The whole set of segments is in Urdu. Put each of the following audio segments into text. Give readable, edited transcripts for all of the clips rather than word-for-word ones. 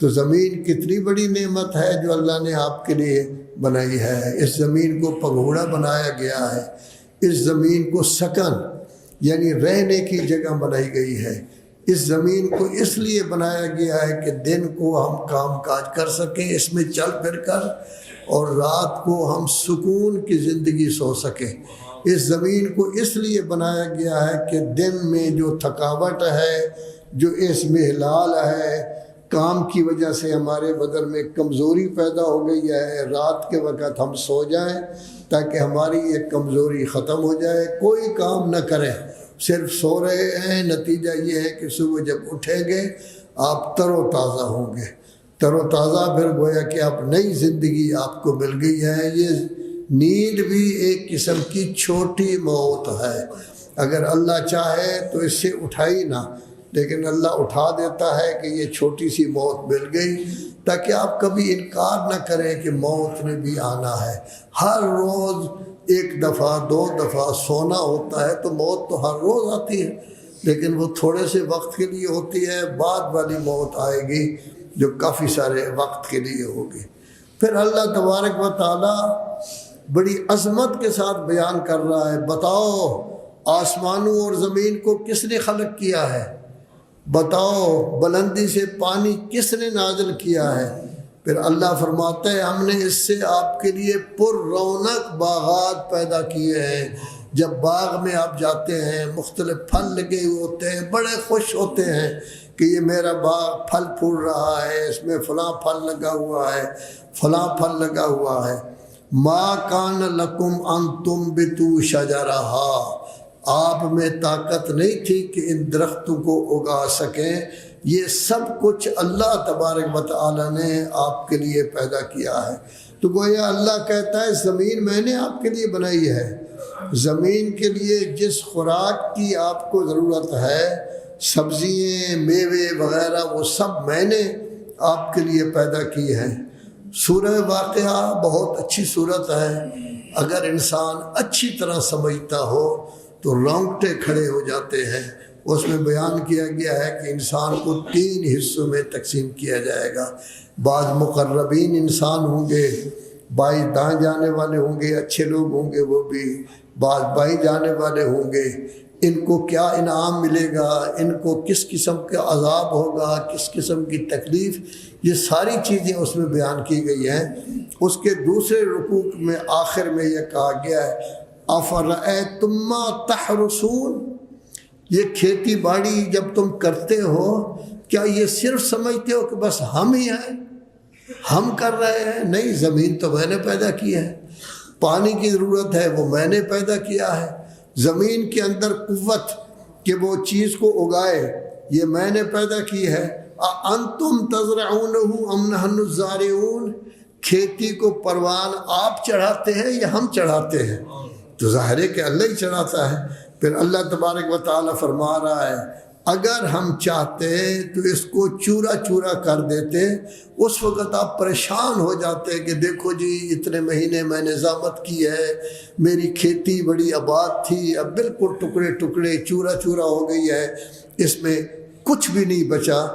تو زمین کتنی بڑی نعمت ہے جو اللہ نے آپ کے لیے بنائی ہے۔ اس زمین کو پگھوڑا بنایا گیا ہے، اس زمین کو سکن یعنی رہنے کی جگہ بنائی گئی ہے۔ اس زمین کو اس لیے بنایا گیا ہے کہ دن کو ہم کام کاج کر سکیں اس میں چل پھر کر، اور رات کو ہم سکون کی زندگی سو سکیں۔ اس زمین کو اس لیے بنایا گیا ہے کہ دن میں جو تھکاوٹ ہے، جو اس میں ہلال ہے، کام کی وجہ سے ہمارے بدن میں کمزوری پیدا ہو گئی ہے، رات کے وقت ہم سو جائیں تاکہ ہماری یہ کمزوری ختم ہو جائے، کوئی کام نہ کریں، صرف سو رہے ہیں۔ نتیجہ یہ ہے کہ صبح جب اٹھیں گے آپ تر و تازہ ہوں گے، تر و تازہ، پھر گویا کہ آپ نئی زندگی آپ کو مل گئی ہے۔ یہ نیند بھی ایک قسم کی چھوٹی موت ہے، اگر اللہ چاہے تو اس سے اٹھائی نہ، لیکن اللہ اٹھا دیتا ہے کہ یہ چھوٹی سی موت مل گئی، تاکہ آپ کبھی انکار نہ کریں کہ موت نے بھی آنا ہے۔ ہر روز ایک دفعہ دو دفعہ سونا ہوتا ہے، تو موت تو ہر روز آتی ہے، لیکن وہ تھوڑے سے وقت کے لیے ہوتی ہے، بعد والی موت آئے گی جو کافی سارے وقت کے لیے ہوگی۔ پھر اللہ تبارک و تعالی بڑی عظمت کے ساتھ بیان کر رہا ہے، بتاؤ آسمانوں اور زمین کو کس نے خلق کیا ہے، بتاؤ بلندی سے پانی کس نے نازل کیا ہے۔ پھر اللہ فرماتا ہے ہم نے اس سے آپ کے لیے پر رونق باغات پیدا کیے ہیں۔ جب باغ میں آپ جاتے ہیں، مختلف پھل لگے ہوئے ہوتے ہیں، بڑے خوش ہوتے ہیں کہ یہ میرا باغ پھل پھول رہا ہے، اس میں فلاں پھل لگا ہوا ہے، فلاں پھل لگا ہوا ہے۔ ما کان لکم ان تنبتوا شجرہا، آپ میں طاقت نہیں تھی کہ ان درختوں کو اگا سکیں، یہ سب کچھ اللہ تبارک و تعالی نے آپ کے لیے پیدا کیا ہے۔ تو گویا اللہ کہتا ہے زمین میں نے آپ کے لیے بنائی ہے، زمین کے لیے جس خوراک کی آپ کو ضرورت ہے، سبزیاں میوے وغیرہ، وہ سب میں نے آپ کے لیے پیدا کی ہیں۔ سورہ واقعہ بہت اچھی صورت ہے، اگر انسان اچھی طرح سمجھتا ہو تو رونگٹے کھڑے ہو جاتے ہیں۔ اس میں بیان کیا گیا ہے کہ انسان کو 3 حصوں میں تقسیم کیا جائے گا۔ بعض مقربین انسان ہوں گے، بعض دائیں جانے والے ہوں گے، اچھے لوگ ہوں گے وہ بھی، بعض بائیں جانے والے ہوں گے۔ ان کو کیا انعام ملے گا، ان کو کس قسم کا عذاب ہوگا، کس قسم کی تکلیف، یہ ساری چیزیں اس میں بیان کی گئی ہیں۔ اس کے دوسرے رکوع میں آخر میں یہ کہا گیا ہے افرأیتم ما تحرثون، یہ کھیتی باڑی جب تم کرتے ہو کیا یہ صرف سمجھتے ہو کہ بس ہم ہی ہیں، ہم کر رہے ہیں؟ نہیں، زمین تو میں نے پیدا کی ہے، پانی کی ضرورت ہے وہ میں نے پیدا کیا ہے، زمین کے اندر قوت کہ وہ چیز کو اگائے یہ میں نے پیدا کی ہے۔ انتم تزرعونہ ام نحن الزارعون، کھیتی کو پروان آپ چڑھاتے ہیں یا ہم چڑھاتے ہیں؟ تو ظاہر ہے کہ اللہ ہی چڑھاتا ہے۔ پھر اللہ تبارک و تعالی فرما رہا ہے اگر ہم چاہتے تو اس کو چورا چورا کر دیتے، اس وقت آپ پریشان ہو جاتے کہ دیکھو جی اتنے مہینے میں نے زحمت کی ہے، میری کھیتی بڑی آباد تھی، اب بالکل ٹکڑے ٹکڑے چورا چورا ہو گئی ہے، اس میں کچھ بھی نہیں بچا۔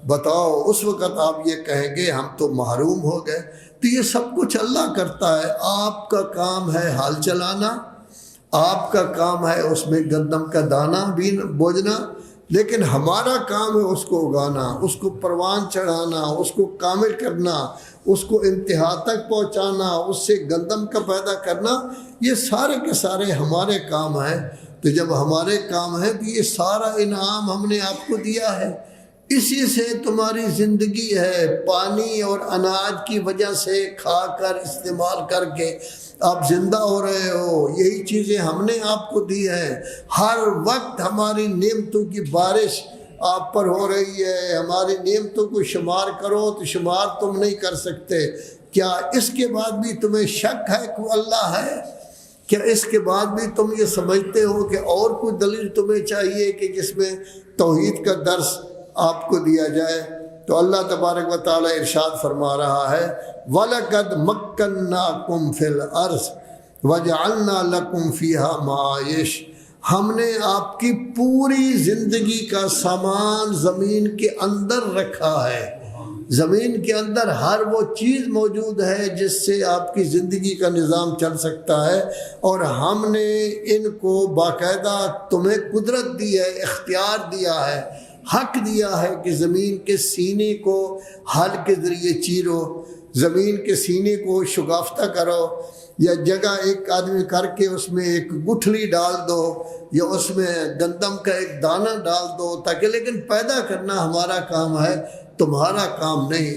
بتاؤ اس وقت آپ یہ کہیں گے ہم تو محروم ہو گئے۔ تو یہ سب کچھ اللہ کرتا ہے، آپ کا کام ہے حال چلانا، آپ کا کام ہے اس میں گندم کا دانہ بھی بوجھنا، لیکن ہمارا کام ہے اس کو اگانا، اس کو پروان چڑھانا، اس کو کامل کرنا، اس کو انتہا تک پہنچانا، اس سے گندم کا پیدا کرنا، یہ سارے کے سارے ہمارے کام ہیں۔ تو جب ہمارے کام ہے تو یہ سارا انعام ہم نے آپ کو دیا ہے، اسی سے تمہاری زندگی ہے، پانی اور اناج کی وجہ سے کھا کر استعمال کر کے آپ زندہ ہو رہے ہو، یہی چیزیں ہم نے آپ کو دی ہیں۔ ہر وقت ہماری نعمتوں کی بارش آپ پر ہو رہی ہے، ہماری نعمتوں کو شمار کرو تو شمار تم نہیں کر سکتے۔ کیا اس کے بعد بھی تمہیں شک ہے کہ اللہ ہے؟ کیا اس کے بعد بھی تم یہ سمجھتے ہو کہ اور کوئی دلیل تمہیں چاہیے کہ جس میں توحید کا درس آپ کو دیا جائے؟ تو اللہ تبارک و تعالی ارشاد فرما رہا ہے وَلَقَدْ مَكَّنَّاكُمْ فِي الْأَرْضِ وَجَعَلْنَا لَكُمْ فِيهَا مَعَائِشَ، ہم نے آپ کی پوری زندگی کا سامان زمین کے اندر رکھا ہے، زمین کے اندر ہر وہ چیز موجود ہے جس سے آپ کی زندگی کا نظام چل سکتا ہے، اور ہم نے ان کو باقاعدہ تمہیں قدرت دی ہے، اختیار دیا ہے، حق دیا ہے کہ زمین کے سینے کو ہل کے ذریعے چیرو، زمین کے سینے کو شگافتہ کرو، یا جگہ ایک آدمی کر کے اس میں ایک گٹھلی ڈال دو یا اس میں گندم کا ایک دانہ ڈال دو تاکہ، لیکن پیدا کرنا ہمارا کام ہے، تمہارا کام نہیں۔